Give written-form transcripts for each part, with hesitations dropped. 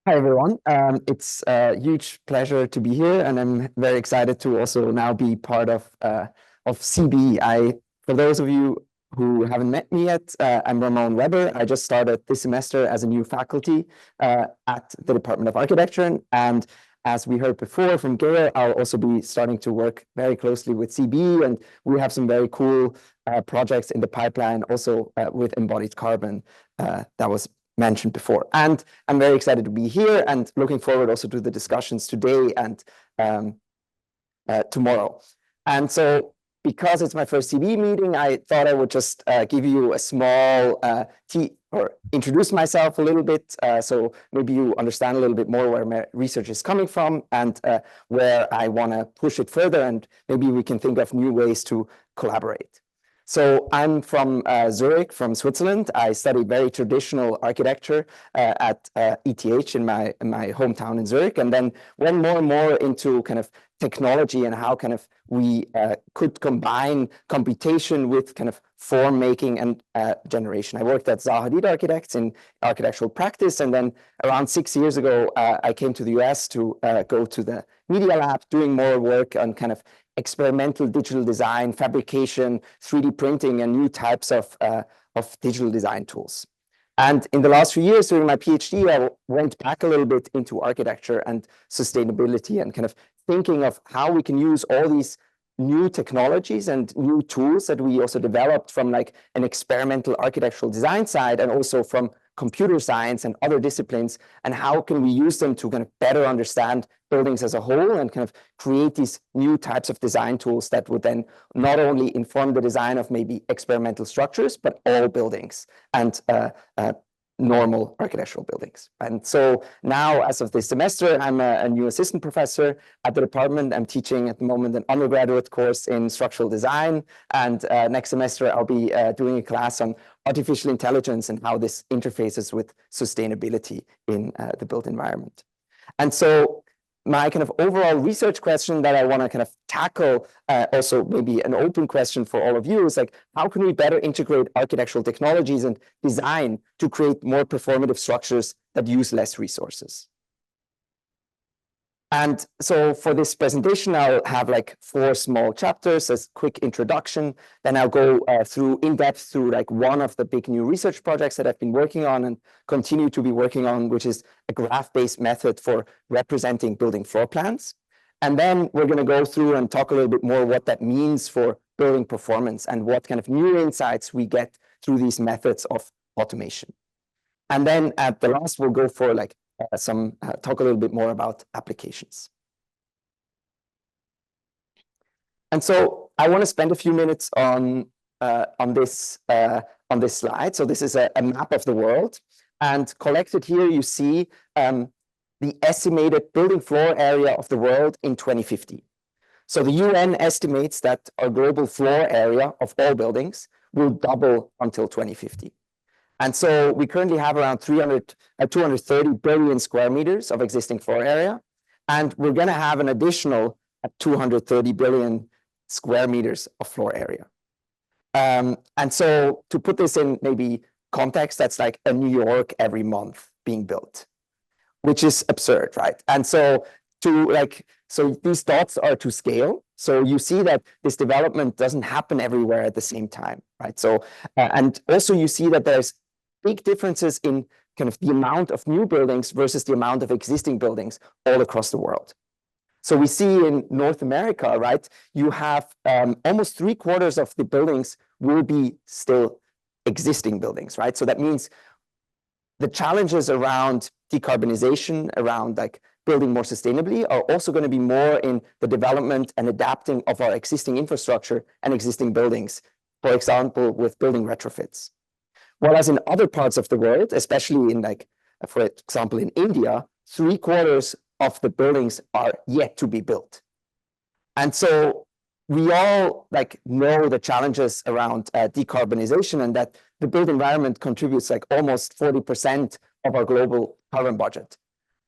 Hi, everyone. It's a huge pleasure to be here, and I'm very excited to also now be part of CB. For those of you who haven't met me yet, I'm Ramon Weber. I just started this semester as a new faculty at the Department of Architecture, and as we heard before from Gail, I'll also be starting to work very closely with CB, and we have some very cool projects in the pipeline, also with embodied carbon that was mentioned before. And I'm very excited to be here and looking forward also to the discussions today and tomorrow. And so because it's my first CB meeting, I thought I would just give you a small or introduce myself a little bit, so maybe you understand a little bit more where my research is coming from and where I want to push it further, and maybe we can think of new ways to collaborate. So I'm from Zurich, from Switzerland. I studied very traditional architecture at ETH in my hometown in Zurich, and then went more and more into kind of technology and how kind of we could combine computation with kind of form making and generation. I worked at Zaha Hadid Architects in architectural practice, and then around 6 years ago, I came to the US to go to the Media Lab, doing more work on kind of experimental digital design, fabrication, 3D printing, and new types of digital design tools. And in the last few years during my PhD, I went back a little bit into architecture and sustainability and kind of thinking of how we can use all these new technologies and new tools that we also developed from like an experimental architectural design side and also from computer science and other disciplines, and how can we use them to kind of better understand buildings as a whole and kind of create these new types of design tools that would then not only inform the design of maybe experimental structures, but all buildings and normal architectural buildings. And so now, as of this semester, I'm a new assistant professor at the department. I'm teaching at the moment an undergraduate course in structural design. And next semester, I'll be doing a class on artificial intelligence and how this interfaces with sustainability in the built environment. And so my kind of overall research question that I want to kind of tackle, also maybe an open question for all of you, is like, how can we better integrate architectural technologies and design to create more performative structures that use less resources? And so for this presentation, I'll have like 4 small chapters as quick introduction. Then I'll go through in depth through like one of the big new research projects that I've been working on and continue to be working on, which is a graph-based method for representing building floor plans. And then we're going to go through and talk a little bit more what that means for building performance and what kind of new insights we get through these methods of automation. And then at the last, we'll go for like talk a little bit more about applications. And so I want to spend a few minutes on this slide. So this is a map of the world, and collected here you see the estimated building floor area of the world in 2050. So the UN estimates that our global floor area of all buildings will double until 2050. And so we currently have around 230 billion square meters of existing floor area, and we're going to have an additional 230 billion square meters of floor area. And so to put this in maybe context, that's like a New York every month being built, which is absurd, right? And so these dots are to scale. So you see that this development doesn't happen everywhere at the same time, right? So and also you see that there's big differences in kind of the amount of new buildings versus the amount of existing buildings all across the world. So we see in North America, right, you have almost 3/4 of the buildings will be still existing buildings, right? So that means the challenges around decarbonization, around like building more sustainably, are also going to be more in the development and adapting of our existing infrastructure and existing buildings, for example, with building retrofits. Whereas in other parts of the world, especially in like, for example, in India, 3/4 of the buildings are yet to be built. And so we all like know the challenges around decarbonization, and that the built environment contributes like almost 40% of our global carbon budget.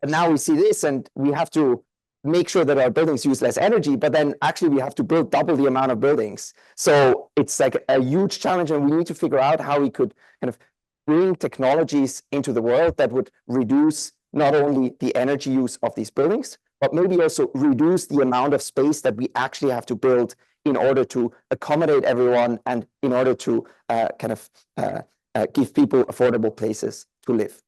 And now we see this, and we have to make sure that our buildings use less energy, but then actually we have to build double the amount of buildings. So it's like a huge challenge, and we need to figure out how we could kind of bring technologies into the world that would reduce not only the energy use of these buildings, but maybe also reduce the amount of space that we actually have to build in order to accommodate everyone and in order to give people affordable places to live.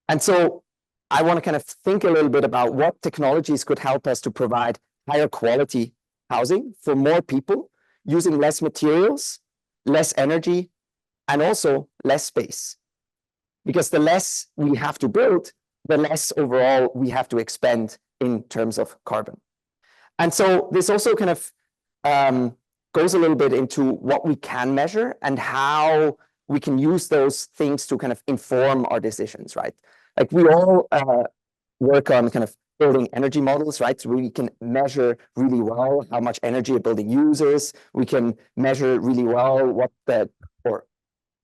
And so I want to kind of think a little bit about what technologies could help us to provide higher quality housing for more people using less materials, less energy, and also less space. Because the less we have to build, the less overall we have to expend in terms of carbon. And so this also kind of goes a little bit into what we can measure and how we can use those things to kind of inform our decisions, right? Like we all work on kind of building energy models, right? So we can measure really well how much energy a building uses. We can measure really well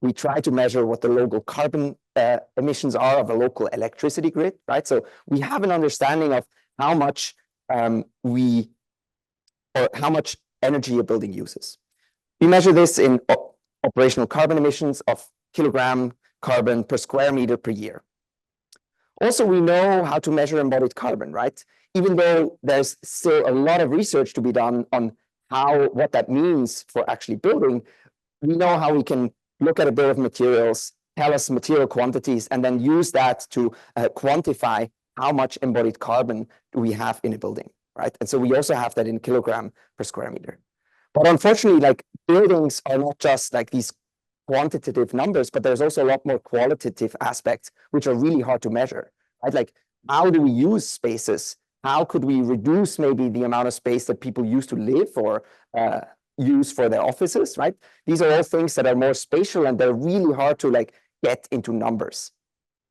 we try to measure what the local carbon emissions are of a local electricity grid, right? So we have an understanding of how much how much energy a building uses. We measure this in operational carbon emissions of kilogram carbon per square meter per year. Also, we know how to measure embodied carbon, right? Even though there's still a lot of research to be done on what that means for actually building, we know how we can look at a bill of materials, tell us material quantities, and then use that to quantify how much embodied carbon we have in a building, right? And so we also have that in kilogram per square meter. But unfortunately, like buildings are not just like these quantitative numbers, but there's also a lot more qualitative aspects, which are really hard to measure, right? Like, how do we use spaces? How could we reduce maybe the amount of space that people used to live or use for their offices, right? These are all things that are more spatial and they're really hard to like get into numbers.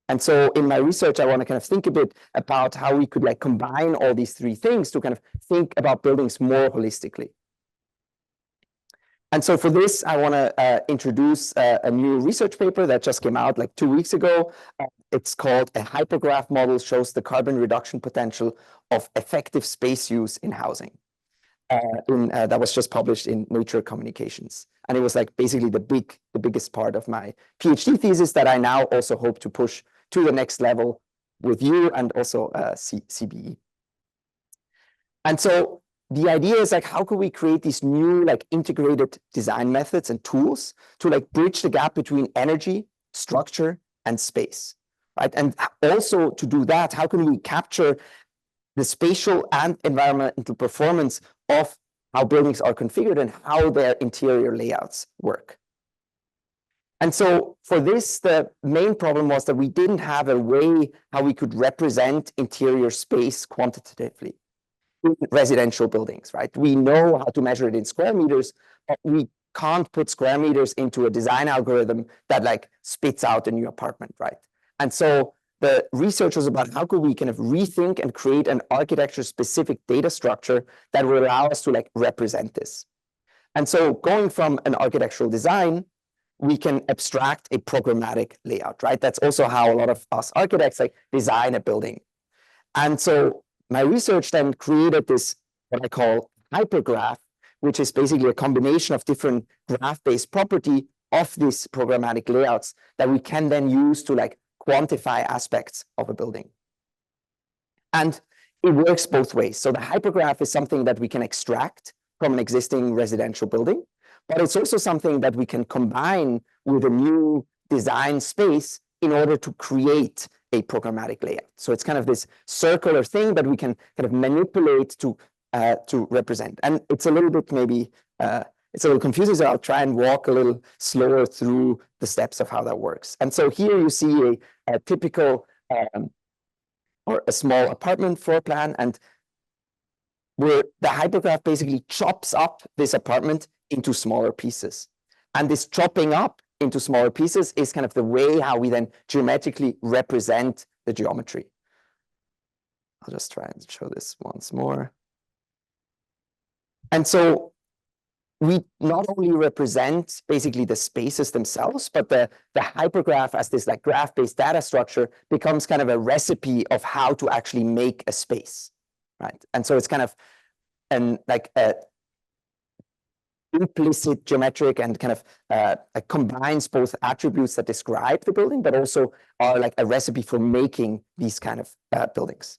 And so in my research, I want to kind of think a bit about how we could like combine all these three things to kind of think about buildings more holistically. And so for this, I want to introduce a new research paper that just came out like 2 weeks ago. It's called "A Hypergraph Model Shows the Carbon Reduction Potential of Effective Space Use in Housing." That was just published in Nature Communications. And it was like basically the biggest part of my PhD thesis that I now also hope to push to the next level with you and also CBE. And so the idea is like, how could we create these new like integrated design methods and tools to like bridge the gap between energy, structure, and space, right? And also to do that, how can we capture the spatial and environmental performance of how buildings are configured and how their interior layouts work? And so for this, the main problem was that we didn't have a way how we could represent interior space quantitatively in residential buildings, right? We know how to measure it in square meters, but we can't put square meters into a design algorithm that like spits out a new apartment, right? And so the research was about how could we kind of rethink and create an architecture-specific data structure that would allow us to like represent this. And so going from an architectural design, we can abstract a programmatic layout, right? That's also how a lot of us architects like design a building. And so my research then created this, what I call hypergraph, which is basically a combination of different graph-based property of these programmatic layouts that we can then use to like quantify aspects of a building. And it works both ways. So the hypergraph is something that we can extract from an existing residential building, but it's also something that we can combine with a new design space in order to create a programmatic layout. So it's kind of this circular thing that we can kind of manipulate to represent. And it's a little bit maybe, it's a little confusing, so I'll try and walk a little slower through the steps of how that works. And so here you see a typical or a small apartment floor plan, and where the hypergraph basically chops up this apartment into smaller pieces. And this chopping up into smaller pieces is kind of the way how we then geometrically represent the geometry. I'll just try and show this once more. And so we not only represent basically the spaces themselves, but the hypergraph as this like graph-based data structure becomes kind of a recipe of how to actually make a space, right? And so it's kind of like a implicit geometric and kind of combines both attributes that describe the building, but also are like a recipe for making these kind of buildings.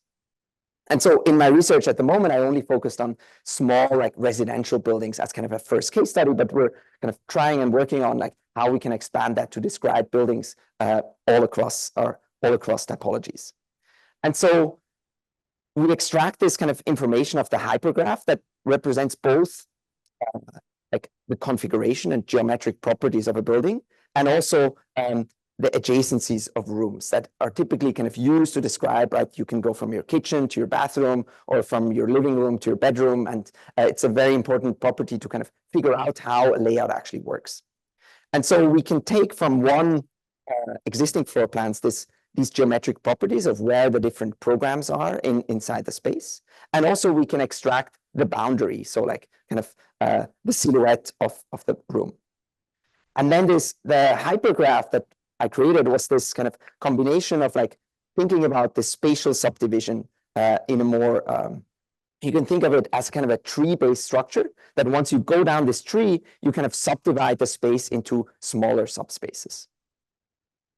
And so in my research at the moment, I only focused on small like residential buildings as kind of a first case study, but we're kind of trying and working on like how we can expand that to describe buildings all across typologies. And so we extract this kind of information of the hypergraph that represents both like the configuration and geometric properties of a building, and also the adjacencies of rooms that are typically kind of used to describe, right? You can go from your kitchen to your bathroom or from your living room to your bedroom. And it's a very important property to kind of figure out how a layout actually works. And so we can take from one existing floor plans these geometric properties of where the different programs are inside the space. And also we can extract the boundary, so like kind of the silhouette of the room. And then the hypergraph that I created was this kind of combination of like thinking about the spatial subdivision in a more, you can think of it as kind of a tree-based structure that once you go down this tree, you kind of subdivide the space into smaller subspaces.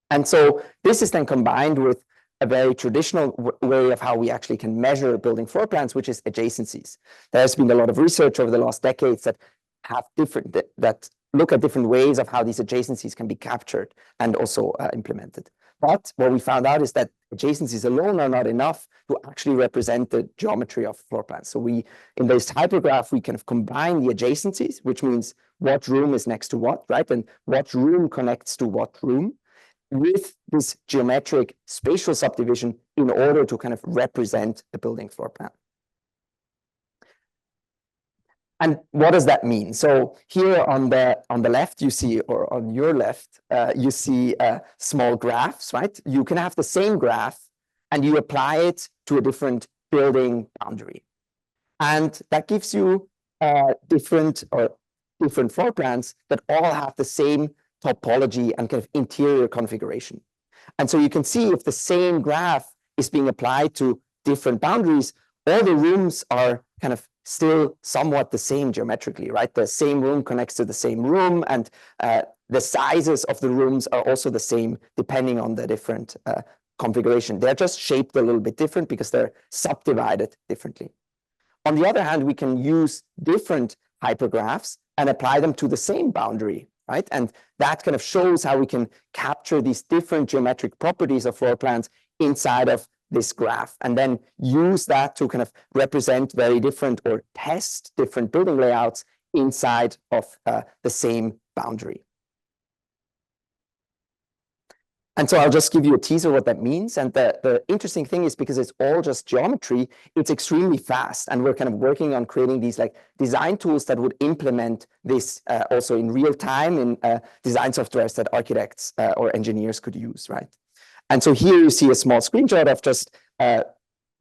And so this is then combined with a very traditional way of how we actually can measure building floor plans, which is adjacencies. There has been a lot of research over the last decades that have that look at different ways of how these adjacencies can be captured and also implemented. But what we found out is that adjacencies alone are not enough to actually represent the geometry of floor plans. So in this hypergraph, we kind of combine the adjacencies, which means what room is next to what, right? And what room connects to what room, with this geometric spatial subdivision in order to kind of represent the building floor plan. And what does that mean? So here on the left, you see, or on your left, you see small graphs, right? You can have the same graph and you apply it to a different building boundary. And that gives you different floor plans that all have the same topology and kind of interior configuration. And so you can see if the same graph is being applied to different boundaries, all the rooms are kind of still somewhat the same geometrically, right? The same room connects to the same room, and the sizes of the rooms are also the same depending on the different configuration. They're just shaped a little bit different because they're subdivided differently. On the other hand, we can use different hypergraphs and apply them to the same boundary, right? And that kind of shows how we can capture these different geometric properties of floor plans inside of this graph, and then use that to kind of represent very different or test different building layouts inside of the same boundary. And so I'll just give you a teaser what that means. And the interesting thing is, because it's all just geometry, it's extremely fast. And we're kind of working on creating these like design tools that would implement this also in real time in design softwares that architects or engineers could use, right? And so here you see a small screenshot of just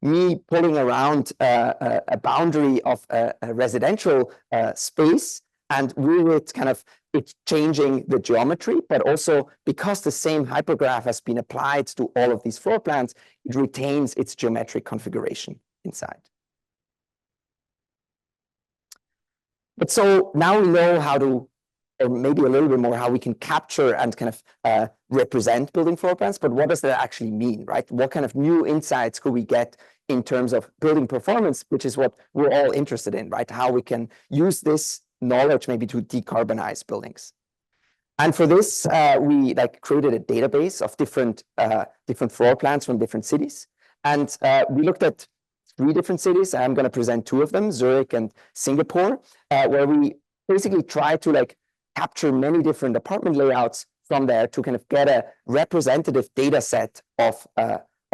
me pulling around a boundary of a residential space, and with it kind of it's changing the geometry, but also because the same hypergraph has been applied to all of these floor plans, it retains its geometric configuration inside. But so now we know how to, or maybe a little bit more, how we can capture and kind of represent building floor plans. But what does that actually mean, right? What kind of new insights could we get in terms of building performance, which is what we're all interested in, right? How we can use this knowledge maybe to decarbonize buildings. And for this, we like created a database of different floor plans from different cities. And we looked at 3 different cities. I'm going to present 2 of them, Zurich and Singapore, where we basically try to like capture many different apartment layouts from there to kind of get a representative data set of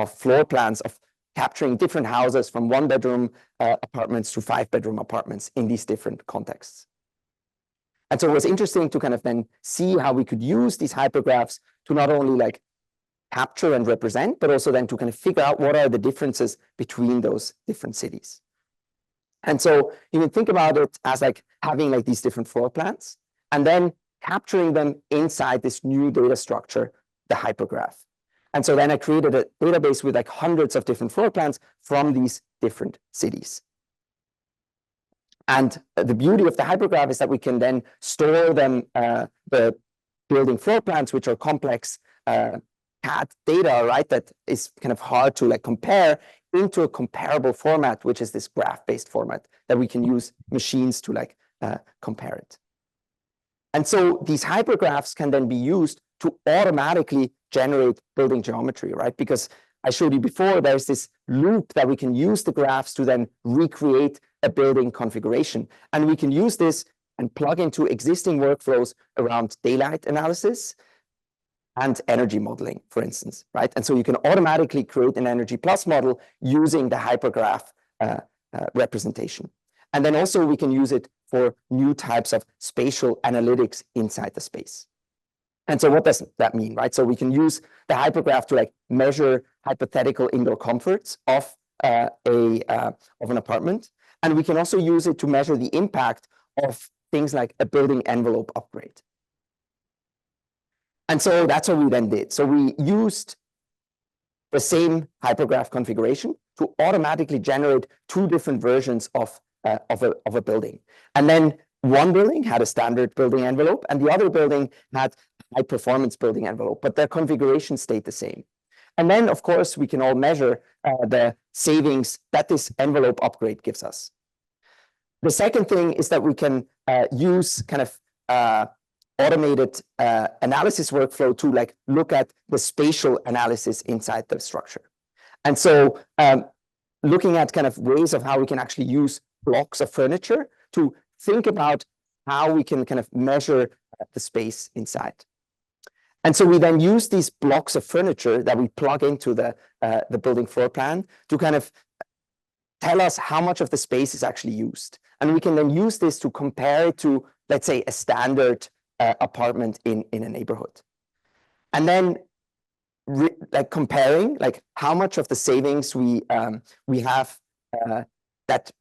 floor plans of capturing different houses from 1-bedroom apartments to 5-bedroom apartments in these different contexts. And so it was interesting to kind of then see how we could use these hypergraphs to not only like capture and represent, but also then to kind of figure out what are the differences between those different cities. And so you can think about it as like having like these different floor plans and then capturing them inside this new data structure, the hypergraph. And so then I created a database with like hundreds of different floor plans from these different cities. And the beauty of the hypergraph is that we can then store them, the building floor plans, which are complex CAD data, right? That is kind of hard to like compare, into a comparable format, which is this graph-based format that we can use machines to like compare it. And so these hypergraphs can then be used to automatically generate building geometry, right? Because I showed you before, there's this loop that we can use the graphs to then recreate a building configuration. And we can use this and plug into existing workflows around daylight analysis and energy modeling, for instance, right? And so you can automatically create an energy plus model using the hypergraph representation. And then also we can use it for new types of spatial analytics inside the space. And so what does that mean, right? So we can use the hypergraph to like measure hypothetical indoor comforts of an apartment. And we can also use it to measure the impact of things like a building envelope upgrade. And so that's what we then did. So we used the same hypergraph configuration to automatically generate two different versions of a building. And then one building had a standard building envelope, and the other building had a high-performance building envelope, but their configuration stayed the same. And then, of course, we can all measure the savings that this envelope upgrade gives us. The second thing is that we can use kind of automated analysis workflow to like look at the spatial analysis inside the structure. And so looking at kind of ways of how we can actually use blocks of furniture to think about how we can kind of measure the space inside. And so we then use these blocks of furniture that we plug into the building floor plan to kind of tell us how much of the space is actually used. And we can then use this to compare it to, let's say, a standard apartment in a neighborhood. And then like comparing like how much of the savings we have that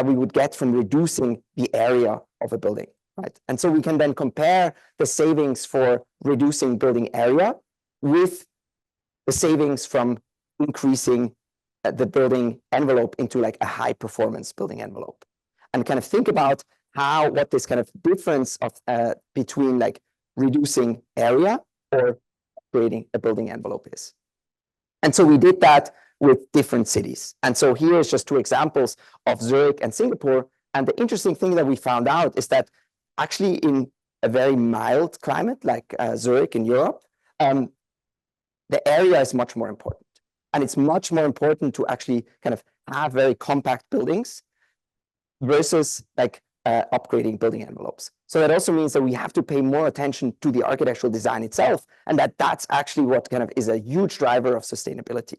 we would get from reducing the area of a building, right? And so we can then compare the savings for reducing building area with the savings from increasing the building envelope into like a high performance building envelope, and kind of think about what this kind of difference of between like reducing area or creating a building envelope is. And so we did that with different cities. And so here is just two examples of Zurich and Singapore. And the interesting thing that we found out is that actually in a very mild climate like Zurich in Europe, the area is much more important. And it's much more important to actually kind of have very compact buildings versus like upgrading building envelopes. So that also means that we have to pay more attention to the architectural design itself, and that's actually what kind of is a huge driver of sustainability.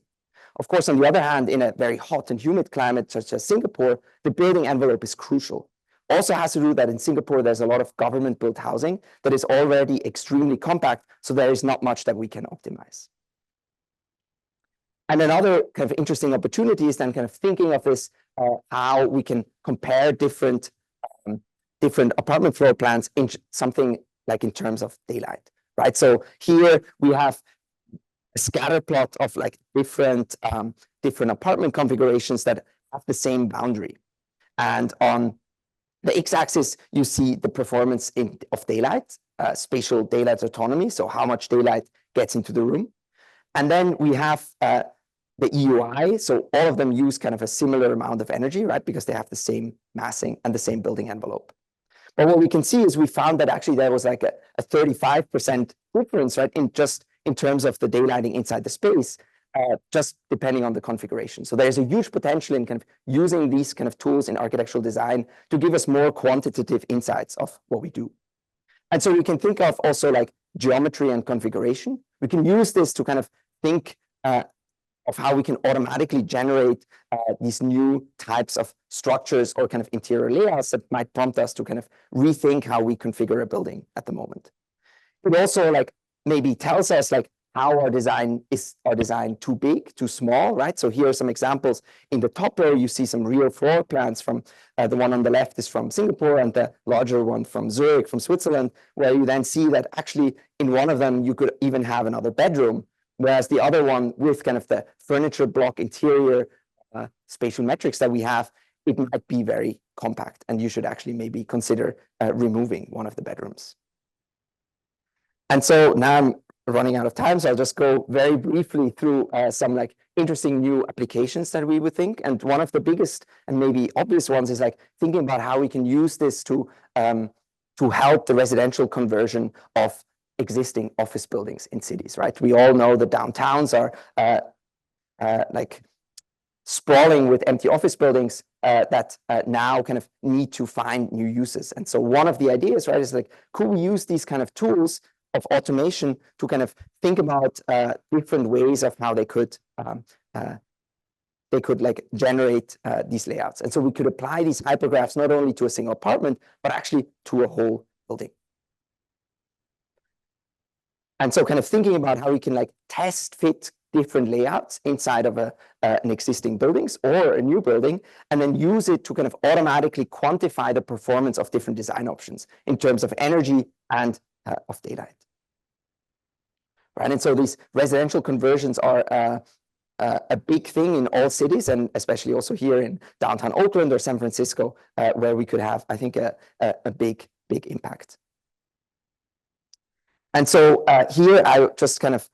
Of course, on the other hand, in a very hot and humid climate such as Singapore, the building envelope is crucial. Also has to do that in Singapore, there's a lot of government-built housing that is already extremely compact, so there is not much that we can optimize. And another kind of interesting opportunity is then kind of thinking of this, how we can compare different apartment floor plans in something like in terms of daylight, right? So here we have a scatter plot of like different apartment configurations that have the same boundary. And on the x-axis, you see the performance of daylight, spatial daylight autonomy, so how much daylight gets into the room. And then we have the EUI, so all of them use kind of a similar amount of energy, right? Because they have the same massing and the same building envelope. But what we can see is we found that actually there was like a 35% difference, right? In terms of the daylighting inside the space, just depending on the configuration. So there's a huge potential in kind of using these kind of tools in architectural design to give us more quantitative insights of what we do. And so we can think of also like geometry and configuration. We can use this to kind of think of how we can automatically generate these new types of structures or kind of interior layouts that might prompt us to kind of rethink how we configure a building at the moment. It also like maybe tells us like how our design too big, too small, right? So here are some examples. In the top row, you see some real floor plans from the one on the left is from Singapore and the larger one from Zurich, from Switzerland, where you then see that actually in one of them, you could even have another bedroom, whereas the other one with kind of the furniture block interior spatial metrics that we have it might be very compact, and you should actually maybe consider removing one of the bedrooms. And so now I'm running out of time, so I'll just go very briefly through some like interesting new applications that we would think. And one of the biggest and maybe obvious ones is like thinking about how we can use this to help the residential conversion of existing office buildings in cities, right? We all know the downtowns are like sprawling with empty office buildings that now kind of need to find new uses. And so one of the ideas, right, is like, could we use these kind of tools of automation to kind of think about different ways of how they could like generate these layouts. And so we could apply these hypergraphs not only to a single apartment, but actually to a whole building. And so kind of thinking about how we can like test fit different layouts inside of an existing buildings or a new building, and then use it to kind of automatically quantify the performance of different design options in terms of energy and of daylight. Right, and so these residential conversions are a big thing in all cities, and especially also here in downtown Oakland or San Francisco, where we could have, I think, a big impact. And so here I just kind of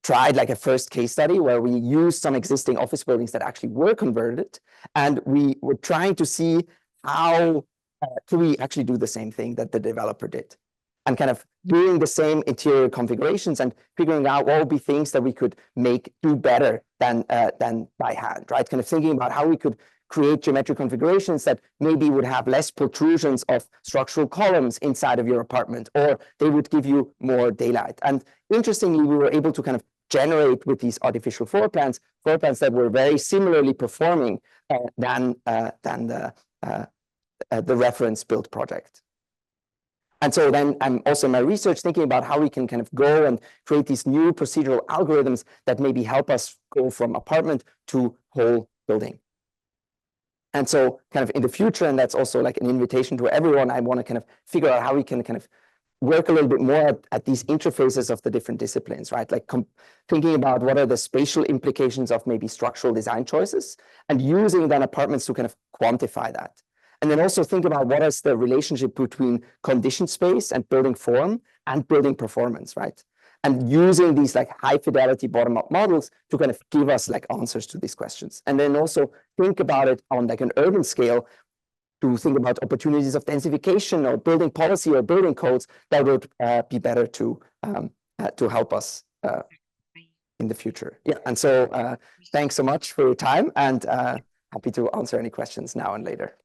tried like a first case study where we used some existing office buildings that actually were converted, and we were trying to see how could we actually do the same thing that the developer did, and kind of doing the same interior configurations and figuring out what would be things that we could do better than by hand, right? Kind of thinking about how we could create geometric configurations that maybe would have less protrusions of structural columns inside of your apartment, or they would give you more daylight. And interestingly, we were able to kind of generate with these artificial floor plans that were very similarly performing than the reference build project. And so then I'm also in my research thinking about how we can kind of go and create these new procedural algorithms that maybe help us go from apartment to whole building. And so kind of in the future, and that's also like an invitation to everyone, I want to kind of figure out how we can kind of work a little bit more at these interfaces of the different disciplines, right? Like thinking about what are the spatial implications of maybe structural design choices, and using then apartments to kind of quantify that. And then also think about what is the relationship between condition space and building form and building performance, right? And using these like high fidelity bottom-up models to kind of give us like answers to these questions. And then also think about it on like an urban scale to think about opportunities of densification or building policy or building codes that would be better to help us in the future. Yeah, and so thanks so much for your time, and happy to answer any questions now and later.